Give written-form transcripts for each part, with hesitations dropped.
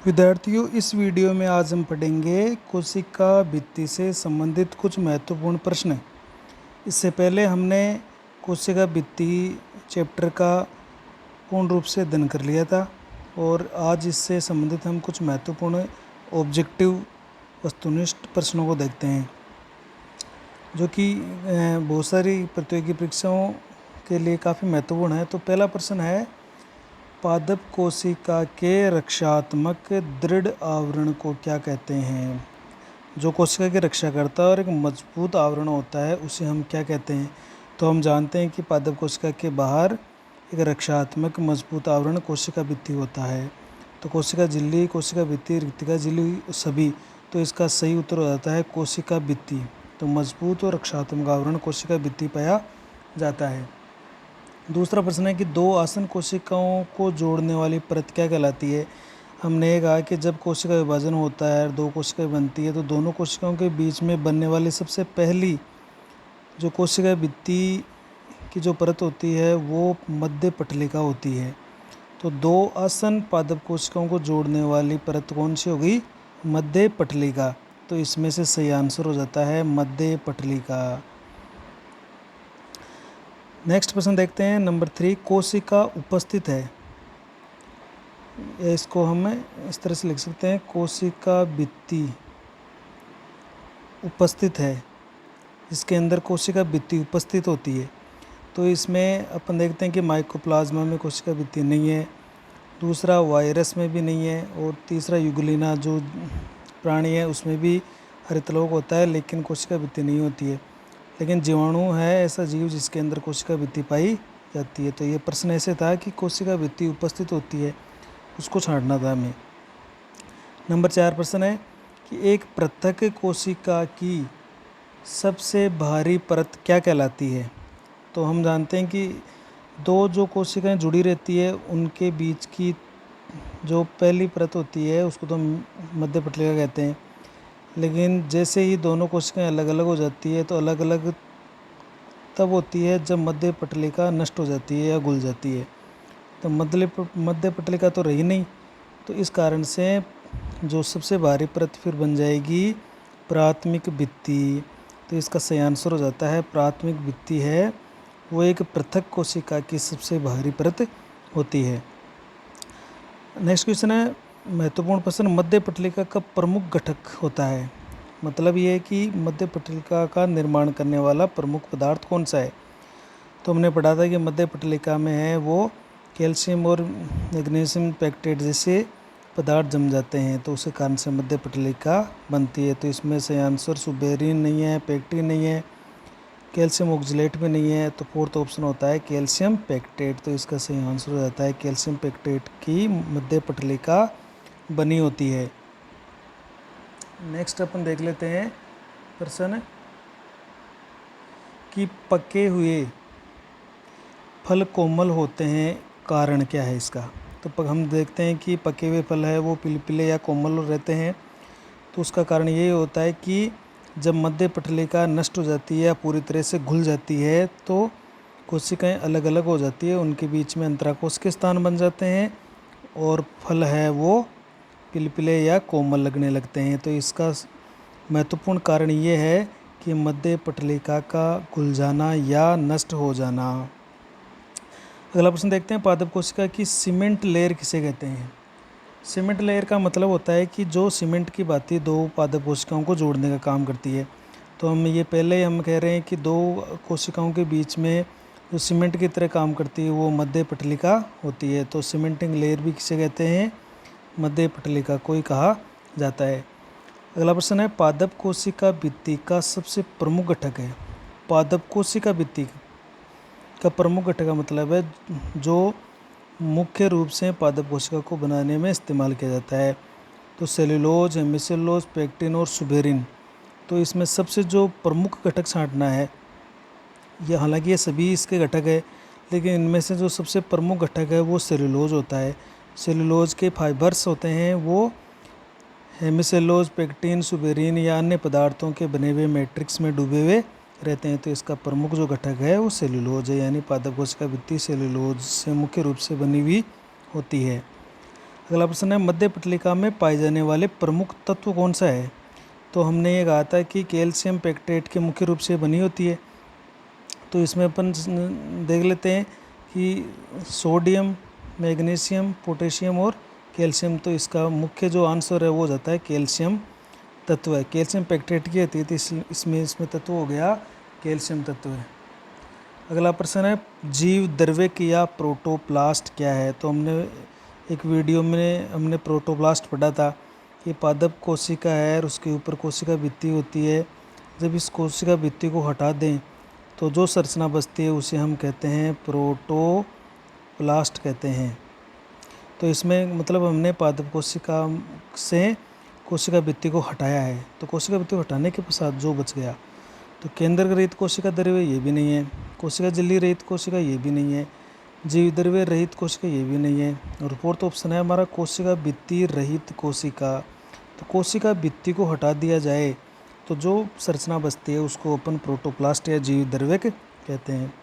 विद्यार्थियों, इस वीडियो में आज हम पढ़ेंगे कोशिका भित्ति से संबंधित कुछ महत्वपूर्ण प्रश्न। इससे पहले हमने कोशिका भित्ति चैप्टर का पूर्ण रूप से अध्ययन कर लिया था और आज इससे संबंधित हम कुछ महत्वपूर्ण ऑब्जेक्टिव वस्तुनिष्ठ प्रश्नों को देखते हैं, जो कि बहुत सारी प्रतियोगी परीक्षाओं के लिए काफ़ी महत्वपूर्ण है। तो पहला प्रश्न है, पादप कोशिका के रक्षात्मक दृढ़ आवरण को क्या कहते हैं? जो कोशिका की रक्षा करता है और एक मजबूत आवरण होता है उसे हम क्या कहते हैं? तो हम जानते हैं कि पादप कोशिका के बाहर एक रक्षात्मक मजबूत आवरण कोशिका भित्ति होता है। तो कोशिका झिल्ली, कोशिका भित्ति, रिक्तिका झिल्ली सभी, तो इसका सही उत्तर हो जाता है कोशिका भित्ति। तो मजबूत और रक्षात्मक आवरण कोशिका भित्ति पाया जाता है। दूसरा प्रश्न है कि दो आसन कोशिकाओं को जोड़ने वाली परत क्या कहलाती है? हमने ये कहा कि जब कोशिका विभाजन होता है, दो कोशिकाएं बनती है, तो दोनों कोशिकाओं के बीच में बनने वाली सबसे पहली जो कोशिका भित्ति की जो परत होती है वो मध्य पटलिका होती है। तो दो आसन पादप कोशिकाओं को जोड़ने वाली परत कौन सी होगी? मध्य पटलिका। तो इसमें से सही आंसर हो जाता है मध्य पटलिका। नेक्स्ट प्रश्न देखते हैं, नंबर 3, कोशिका उपस्थित है। इसको हम इस तरह से लिख सकते हैं, कोशिका भित्ति उपस्थित है। इसके अंदर कोशिका भित्ति उपस्थित होती है। तो इसमें अपन देखते हैं कि माइकोप्लाज्मा में कोशिका भित्ति नहीं है, दूसरा वायरस में भी नहीं है, और तीसरा यूग्लिना जो प्राणी है उसमें भी हरितलोक होता है लेकिन कोशिका भित्ति नहीं होती है। लेकिन जीवाणु है ऐसा जीव जिसके अंदर कोशिका भित्ति पाई जाती है। तो ये प्रश्न ऐसे था कि कोशिका भित्ति उपस्थित होती है, उसको छांटना था हमें। नंबर 4 प्रश्न है कि एक पृथक कोशिका की सबसे भारी परत क्या कहलाती है? तो हम जानते हैं कि दो जो कोशिकाएं जुड़ी रहती है उनके बीच की जो पहली परत होती है उसको तो मध्य पटलिका कहते हैं। लेकिन जैसे ही दोनों कोशिकाएं अलग अलग हो जाती है तो अलग अलग तब होती है जब मध्य पटलिका नष्ट हो जाती है या घुल जाती है। तो मध्य पटलिका तो रही नहीं, तो इस कारण से जो सबसे भारी परत फिर बन जाएगी प्राथमिक भित्ति। तो इसका सही आंसर हो जाता है प्राथमिक भित्ति है वो एक पृथक कोशिका की सबसे भारी परत होती है। नेक्स्ट क्वेश्चन है, महत्वपूर्ण प्रश्न, मध्य पटलिका का प्रमुख घटक होता है। मतलब ये है कि मध्य पटलिका का निर्माण करने वाला प्रमुख पदार्थ कौन सा है? तो हमने पढ़ा था कि मध्य पटलिका में है वो कैल्शियम और मैग्नीशियम पेक्टेट जैसे पदार्थ जम जाते हैं, तो उसी कारण से मध्य पटलिका बनती है। तो इसमें से आंसर सुबेरिन नहीं है, पेक्टिन नहीं है, कैल्शियम ऑक्जेलेट भी नहीं है, तो फोर्थ ऑप्शन होता है कैल्शियम पेक्टेट। तो इसका सही आंसर हो जाता है कैल्शियम पेक्टेट की मध्य पटलिका बनी होती है। नेक्स्ट अपन देख लेते हैं प्रश्न कि पके हुए फल कोमल होते हैं, कारण क्या है इसका? तो हम देखते हैं कि पके हुए फल है वो पिलपिले या कोमल रहते हैं। तो उसका कारण ये होता है कि जब मध्य पटलिका नष्ट हो जाती है या पूरी तरह से घुल जाती है तो कोशिकाएं अलग अलग हो जाती है, उनके बीच में अंतराकोश के स्थान बन जाते हैं और फल है वो पिलपिले या कोमल लगने लगते हैं। तो इसका महत्वपूर्ण कारण ये है कि मध्य पटलिका का घुल जाना या नष्ट हो जाना। अगला प्रश्न देखते हैं, पादप कोशिका की सीमेंट लेयर किसे कहते हैं? सीमेंट लेयर का मतलब होता है कि जो सीमेंट की भांति दो पादप कोशिकाओं को जोड़ने का काम करती है। तो हम ये पहले ही हम कह रहे हैं कि दो कोशिकाओं के बीच में जो सीमेंट की तरह काम करती है वो मध्य पटलिका होती है। तो सीमेंटिंग लेयर भी किसे कहते हैं? मध्य पटलिका को ही कहा जाता है। अगला प्रश्न है, पादप कोशिका भित्ति का सबसे प्रमुख घटक है। पादप कोशिका भित्ति का प्रमुख घटक का मतलब है जो मुख्य रूप से पादप कोशिका को बनाने में इस्तेमाल किया जाता है। तो सेल्यूलोज, हेमिसेलुलोज, पेक्टिन और सुबेरिन। तो इसमें सबसे जो प्रमुख घटक छांटना है, ये हालांकि ये सभी इसके घटक है, लेकिन इनमें से जो सबसे प्रमुख घटक है वो सेल्यूलोज होता है। सेल्यूलोज के फाइबर्स होते हैं वो हेमिसेलुलोज, पेक्टिन, सुबेरिन या अन्य पदार्थों के बने हुए मैट्रिक्स में डूबे हुए रहते हैं। तो इसका प्रमुख जो घटक है वो सेल्यूलोज है, यानी पादप कोशिका भित्ति सेल्यूलोज से मुख्य रूप से बनी हुई होती है। अगला प्रश्न है मध्य पटलिका में पाए जाने वाले प्रमुख तत्व कौन सा है। तो हमने ये कहा था कि कैल्शियम पेक्टेट के मुख्य रूप से बनी होती है। तो इसमें अपन देख लेते हैं कि सोडियम, मैग्नीशियम, पोटेशियम और कैल्शियम। तो इसका मुख्य जो आंसर है वो हो जाता है कैल्शियम तत्व है। कैल्शियम पेक्टेट की होती है तो इसमें तत्व हो गया कैल्शियम तत्व है। अगला प्रश्न है जीव द्रव्यक या प्रोटोप्लास्ट क्या है। तो हमने एक वीडियो में हमने प्रोटोप्लास्ट पढ़ा था। ये पादप कोशिका है और उसके ऊपर कोशिका भित्ति होती है। जब इस कोशिका भित्ति को हटा दें तो जो संरचना बचती है उसे हम कहते हैं प्रोटोप्लास्ट कहते हैं। तो इसमें मतलब हमने पादप कोशिका से कोशिका भित्ति को हटाया है। तो कोशिका भित्ति को हटाने के पश्चात जो बच गया तो केंद्रक रहित कोशिका द्रव्य ये भी नहीं है, कोशिका झिल्ली रहित कोशिका ये भी नहीं है, जीव द्रव्य रहित कोशिका ये भी नहीं है। और फोर्थ ऑप्शन है हमारा कोशिका भित्ति रहित कोशिका। तो कोशिका भित्ति को हटा दिया जाए तो जो संरचना बचती है उसको अपन प्रोटोप्लास्ट या जीव द्रव्यक कहते हैं।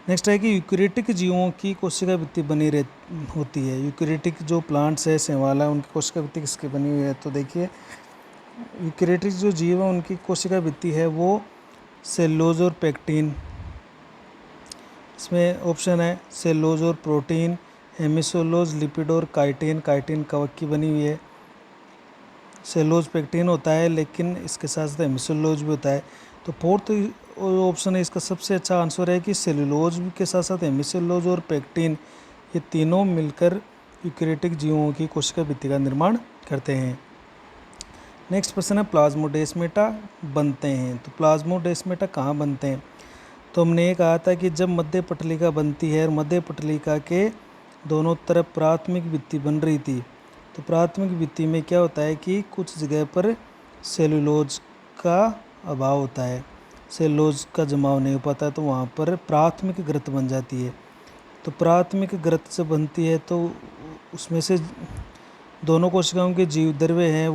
नेक्स्ट है कि यूकेरियोटिक जीवों की कोशिका भित्ति बनी होती है। यूकेरियोटिक जो प्लांट्स है, शैवाल है, उनकी कोशिका भित्ति किसकी बनी हुई है। तो देखिए यूकेरियोटिक जो जीव है उनकी कोशिका भित्ति है वो सेलुलोज और पेक्टिन। इसमें ऑप्शन है सेलुलोज और प्रोटीन, हेमिसोलोज, लिपिड और काइटिन। काइटिन कवक की बनी हुई है। सेलुलोज पेक्टिन होता है लेकिन इसके साथ साथ हेमिसोलोज भी होता है। तो फोर्थ ऑप्शन है इसका सबसे अच्छा आंसर है कि सेलुलोज के साथ साथ हेमिसोलोज और पेक्टिन ये तीनों मिलकर यूकेरियोटिक जीवों की कोशिका भित्ति का निर्माण करते हैं। नेक्स्ट प्रश्न है प्लाज्मोडेस्माटा बनते हैं। तो प्लाज्मोडेस्माटा कहाँ बनते हैं। तो हमने ये कहा था कि जब मध्य पटलिका बनती है और मध्य पटलिका के दोनों तरफ प्राथमिक भित्ति बन रही थी तो प्राथमिक भित्ति में क्या होता है कि कुछ जगह पर सेलुलोज का अभाव होता है, सेलुलोज का जमाव नहीं हो पाता है तो वहाँ पर प्राथमिक ग्रंथ बन जाती है। तो प्राथमिक ग्रंथ जब बनती है तो उसमें से दोनों कोशिकाओं के जीव द्रव्य है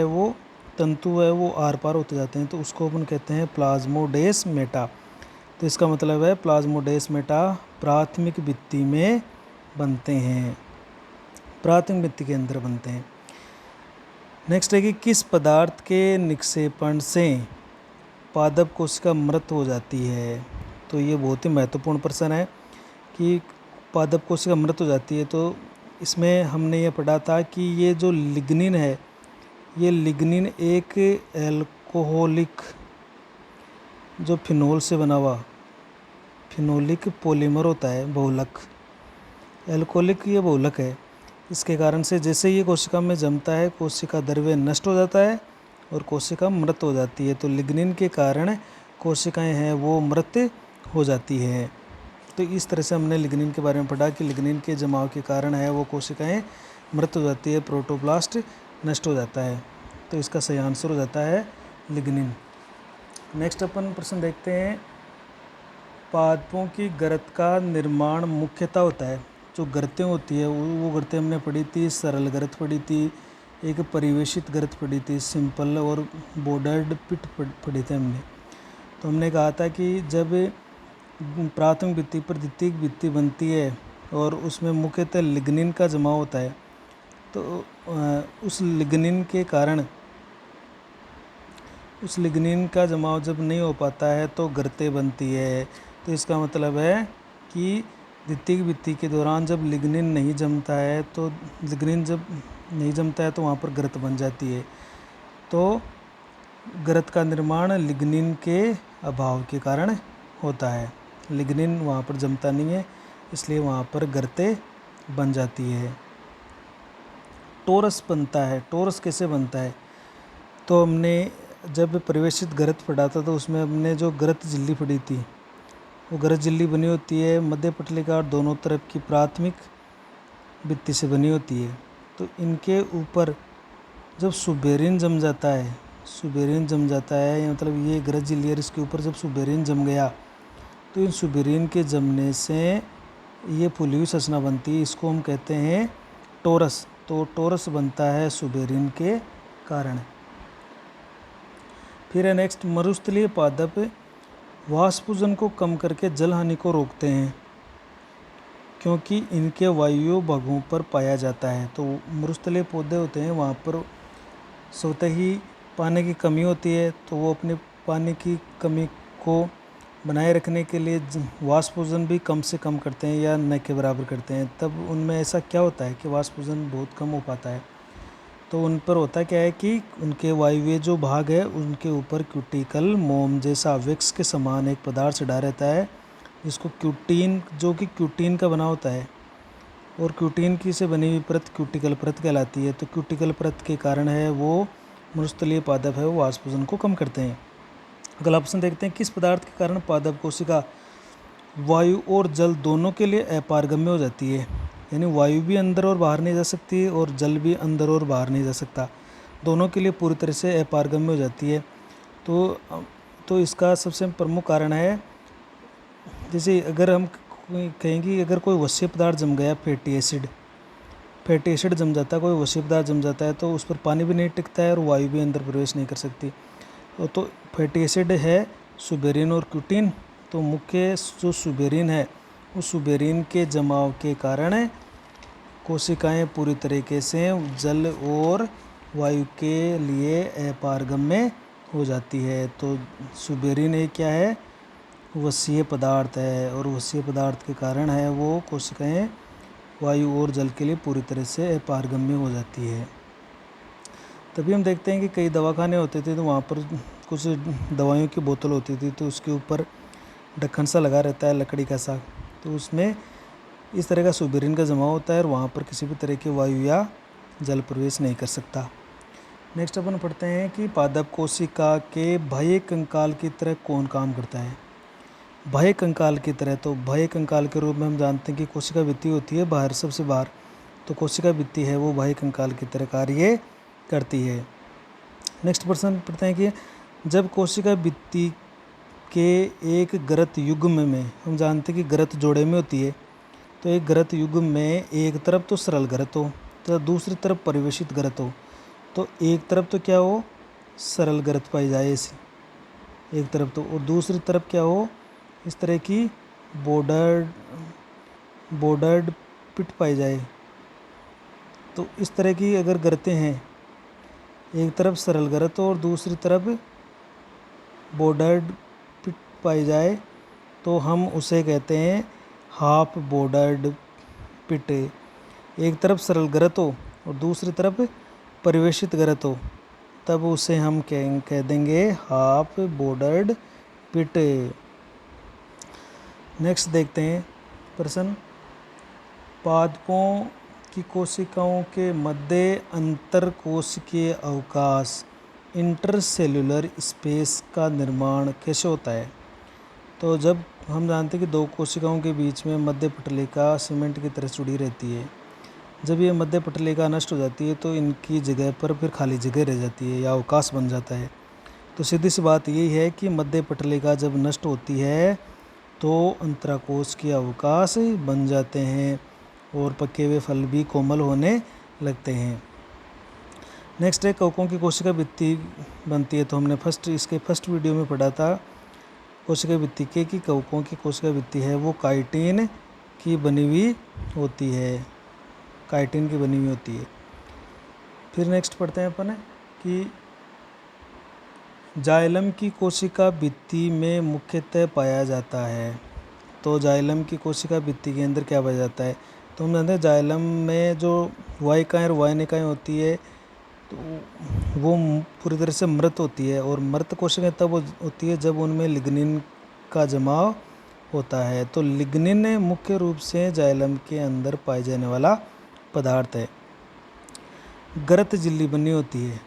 वो तंतु है वो आर पार होते जाते हैं तो उसको अपन कहते हैं प्लाज्मोडेस्माटा। तो इसका मतलब है प्लाज्मोडेस्माटा प्राथमिक भित्ति में बनते हैं, प्राथमिक भित्ति के अंदर बनते हैं। नेक्स्ट है कि किस पदार्थ के निक्षेपण से पादप कोशिका मृत हो जाती है। तो ये बहुत ही महत्वपूर्ण प्रश्न है कि पादप कोशिका मृत हो जाती है। तो इसमें हमने ये पढ़ा था कि ये जो लिग्निन है, ये लिग्निन एक एल्कोहलिक जो फिनोल से बना हुआ फिनोलिक पॉलीमर होता है, बहुलक। एल्कोहलिक ये बहुलक है। इसके कारण से जैसे ये कोशिका में जमता है कोशिका द्रव्य नष्ट हो जाता है और कोशिका मृत हो जाती है। तो लिग्निन के कारण कोशिकाएं हैं वो मृत हो जाती है। तो इस तरह से हमने लिग्निन के बारे में पढ़ा कि लिग्निन के जमाव के कारण है वो कोशिकाएं मृत हो जाती है, प्रोटोप्लास्ट नष्ट हो जाता है। तो इसका सही आंसर हो जाता है लिग्निन। नेक्स्ट अपन प्रश्न देखते हैं पादपों की गर्त का निर्माण मुख्यतः होता है। जो गर्तें होती है वो गर्तें हमने पढ़ी थी, सरल गर्त पढ़ी थी, एक परिवेशित गर्त पढ़ी थी, सिंपल और बॉर्डर्ड पिट पढ़ी थी हमने। तो हमने कहा था कि जब प्राथमिक भित्ति पर द्वितीयक भित्ति बनती है और उसमें मुख्यतः लिग्निन का जमाव होता है तो उस लिग्निन का जमाव जब नहीं हो पाता है तो गर्तें बनती है। तो इसका मतलब है कि द्वितीयक भित्ति के दौरान जब लिग्निन नहीं जमता है तो वहाँ पर गर्त बन जाती है। तो गर्त का निर्माण लिग्निन के अभाव के कारण होता है। लिग्निन वहाँ पर जमता नहीं है इसलिए वहाँ पर गर्तें बन जाती है। टोरस बनता है। टोरस कैसे बनता है। तो हमने जब परिवेशित गर्त पढ़ा था तो उसमें हमने जो गर्त झिल्ली पढ़ी थी वो गर्त झिल्ली बनी होती है मध्य पटलिका और दोनों तरफ की प्राथमिक भित्ति से बनी होती है। तो इनके ऊपर जब सुबेरिन जम जाता है मतलब ये गर्त झिल्ली है, इसके ऊपर जब सुबेरिन जम गया तो इन सुबेरिन के जमने से ये फूली हुई संरचना बनती है, इसको हम कहते हैं टोरस। तो टोरस बनता है सुबेरिन के कारण। फिर है नेक्स्ट मरुस्थलीय पादप वाष्पोजन को कम करके जल हानि को रोकते हैं। क्योंकि इनके वायु भागों पर पाया जाता है। तो मरुस्थलीय पौधे होते हैं, वहाँ पर स्वतः ही पानी की कमी होती है, तो वो अपने पानी की कमी को बनाए रखने के लिए वाष्पोजन भी कम से कम करते हैं या न के बराबर करते हैं। तब उनमें ऐसा क्या होता है कि वाष्पोजन बहुत कम हो पाता है, तो उन पर होता क्या है कि उनके वायवीय जो भाग है उनके ऊपर क्यूटिकल मोम जैसा वैक्स के समान एक पदार्थ चढ़ा रहता है, जिसको क्यूटीन, जो कि क्यूटीन का बना होता है, और क्यूटीन की से बनी हुई परत क्यूटिकल परत कहलाती है। तो क्यूटिकल परत के कारण है वो मरुस्थलीय पादप है वो वाष्पोजन को कम करते हैं। अगला ऑप्शन देखते हैं, किस पदार्थ के कारण पादप कोशिका वायु और जल दोनों के लिए अपारगम्य हो जाती है। यानी वायु भी अंदर और बाहर नहीं जा सकती और जल भी अंदर और बाहर नहीं जा सकता, दोनों के लिए पूरी तरह से अपारगम्य हो जाती है। तो इसका सबसे प्रमुख कारण है, जैसे अगर हम कहेंगे अगर कोई वसीय पदार्थ जम गया, फैटी एसिड जम जाता है, कोई वसीय पदार्थ जम जाता है, तो उस पर पानी भी नहीं टिकता है और वायु भी अंदर प्रवेश नहीं कर सकती। तो फैटी एसिड है सुबेरिन और क्यूटीन। तो मुख्य जो सुबेरिन है उस सुबेरिन के जमाव के कारण कोशिकाएं पूरी तरीके से जल और वायु के लिए अपारगम्य हो जाती है। तो सुबेरिन एक क्या है, वसीय पदार्थ है, और वसीय पदार्थ के कारण है वो कोशिकाएं वायु और जल के लिए पूरी तरह से अपारगम्य हो जाती है। तभी हम देखते हैं कि कई दवाखाने होते थे तो वहाँ पर कुछ दवाइयों की बोतल होती थी, तो उसके ऊपर ढक्कन सा लगा रहता है लकड़ी का सा, तो उसमें इस तरह का सुबेरिन का जमाव होता है और वहाँ पर किसी भी तरह की वायु या जल प्रवेश नहीं कर सकता। नेक्स्ट अपन पढ़ते हैं कि पादप कोशिका के बाह्य कंकाल की तरह कौन काम करता है। बाह्य कंकाल की तरह, तो बाह्य कंकाल के रूप में हम जानते हैं कि कोशिका भित्ति होती है बाहर, सबसे बाहर, तो कोशिका भित्ति है वो बाह्य कंकाल की तरह कार्य करती है। नेक्स्ट प्रश्न पढ़ते हैं कि जब कोशिका भित्ति के एक गरत युग्म में, हम जानते हैं कि गरत जोड़े में होती है, तो एक गरत युग्म में एक तरफ तो सरल गरत हो तो दूसरी तरफ परिवेशित गरत हो, तो एक तरफ तो क्या हो, सरल गरत पाई जाए ऐसी एक तरफ, तो और दूसरी तरफ क्या हो, इस तरह की बॉर्डर्ड पिट पाई जाए। तो इस तरह की अगर गरतें हैं, एक तरफ सरल गरत और दूसरी तरफ बॉर्डर्ड पिट पाई जाए, तो हम उसे कहते हैं हाफ बॉर्डर्ड पिट। एक तरफ सरल गरत हो और दूसरी तरफ परिवेशित गरत हो, तब उसे हम कह देंगे हाफ बॉर्डर्ड पिट। नेक्स्ट देखते हैं प्रश्न, पादपों की कोशिकाओं के मध्य अंतरकोशिकीय अवकाश इंटरसेल्युलर स्पेस का निर्माण कैसे होता है। तो जब हम जानते हैं कि दो कोशिकाओं के बीच में मध्य पटलिका सीमेंट की तरह जुड़ी रहती है, जब ये मध्य पटलिका नष्ट हो जाती है तो इनकी जगह पर फिर खाली जगह रह जाती है या अवकाश बन जाता है। तो सीधी सी बात यही है कि मध्य पटलिका जब नष्ट होती है तो अंतराकोश के अवकाश बन जाते हैं और पके हुए फल भी कोमल होने लगते हैं। नेक्स्ट है कवकों की कोशिका भित्ति बनती है, तो हमने इसके फर्स्ट वीडियो में पढ़ा था कोशिका भित्ति के कि कवकों की कोशिका भित्ति है वो काइटिन की बनी हुई होती है, काइटिन की बनी हुई होती है। फिर नेक्स्ट पढ़ते हैं अपन कि जाइलम की कोशिका भित्ति में मुख्यतः पाया जाता है। तो जाइलम की कोशिका भित्ति के अंदर क्या पाया जाता है, तो हम जानते हैं जाइलम में जो वाहिकाएँ और वाहिनिकाएँ होती है तो वो पूरी तरह से मृत होती है, और मृत कोशिकाएँ तब होती है जब उनमें लिग्निन का जमाव होता है। तो लिग्निन मुख्य रूप से जाइलम के अंदर पाए जाने वाला पदार्थ है। गरत झिल्ली बनी होती है,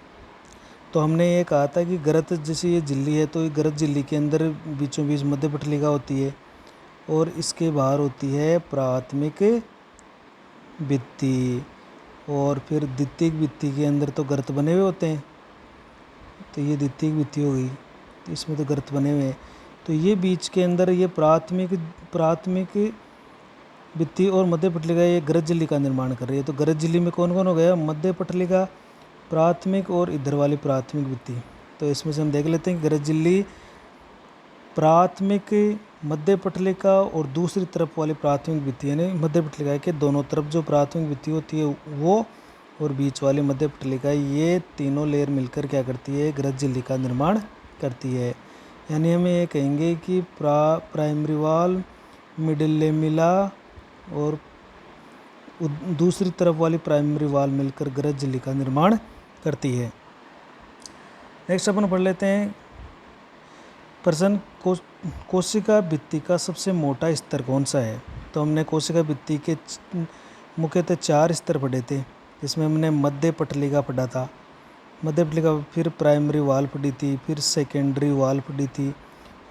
तो हमने ये कहा था कि गरत जैसे ये झिल्ली है, तो ये गरत झिल्ली के अंदर बीचों बीच मध्य पटलिका होती है और इसके बाहर होती है प्राथमिक भित्ति, और फिर द्वितीयक भित्ति के अंदर तो गर्त बने हुए होते हैं, तो ये द्वितीयक भित्ति हो गई, तो इसमें तो गर्त बने हुए हैं। तो ये बीच के अंदर ये प्राथमिक भित्ति और मध्य पटलिका ये गरज झिल्ली का निर्माण कर रही है। तो गरज झिल्ली में कौन कौन हो गया, मध्य पटलिका, प्राथमिक और इधर वाली प्राथमिक भित्ति। तो इसमें से हम देख लेते हैं कि गरज झिल्ली प्राथमिक मध्य पटलिका और दूसरी तरफ वाली प्राथमिक भित्ति, यानी मध्य पटलिका के दोनों तरफ जो प्राथमिक भित्ति होती है वो और बीच वाली मध्य पटलिका, ये तीनों लेयर मिलकर क्या करती है, ग्रज झिल्ली का निर्माण करती है। यानी हम ये कहेंगे कि प्राइमरी वाल, मिडिल लेमिला और दूसरी तरफ वाली प्राइमरी वाल मिलकर ग्रज झिल्ली का निर्माण करती है। नेक्स्ट अपन पढ़ लेते हैं प्रश्न, कोशिका भित्ति का सबसे मोटा स्तर कौन सा है। तो हमने कोशिका भित्ति के मुख्यतः 4 स्तर पढ़े थे, जिसमें हमने मध्य पटलिका पढ़ा था, मध्य पटलिका, फिर प्राइमरी वाल पढ़ी थी, फिर सेकेंडरी वाल पढ़ी थी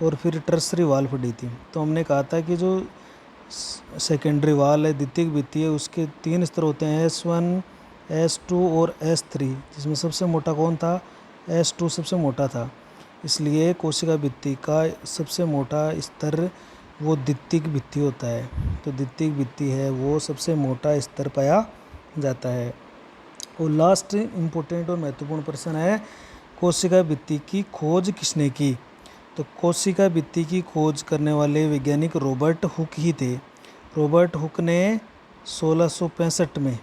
और फिर टर्सरी वाल पढ़ी थी। तो हमने कहा था कि जो सेकेंडरी वाल है, द्वितीयक भित्ति है, उसके 3 स्तर होते हैं, S1, S2 और S3, जिसमें सबसे मोटा कौन था, S2 सबसे मोटा था। इसलिए कोशिका भित्ति का सबसे मोटा स्तर वो द्वितीयक भित्ति होता है। तो द्वितीयक भित्ति है वो सबसे मोटा स्तर पाया जाता है। और लास्ट इम्पोर्टेंट और महत्वपूर्ण प्रश्न है, कोशिका भित्ति की खोज किसने की। तो कोशिका भित्ति की खोज करने वाले वैज्ञानिक रॉबर्ट हुक ही थे। रॉबर्ट हुक ने 1665 में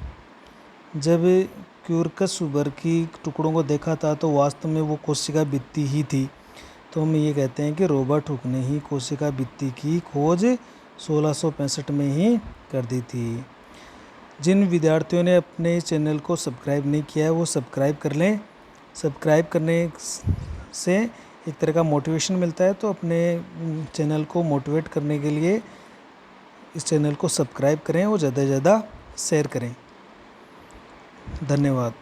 जब क्यूरकस सुबर की टुकड़ों को देखा था तो वास्तव में वो कोशिका भित्ति ही थी। तो हम ये कहते हैं कि रॉबर्ट हुक ने ही कोशिका भित्ति की खोज 1665 में ही कर दी थी। जिन विद्यार्थियों ने अपने चैनल को सब्सक्राइब नहीं किया है वो सब्सक्राइब कर लें। सब्सक्राइब करने से एक तरह का मोटिवेशन मिलता है, तो अपने चैनल को मोटिवेट करने के लिए इस चैनल को सब्सक्राइब करें और ज़्यादा से ज़्यादा शेयर करें। धन्यवाद।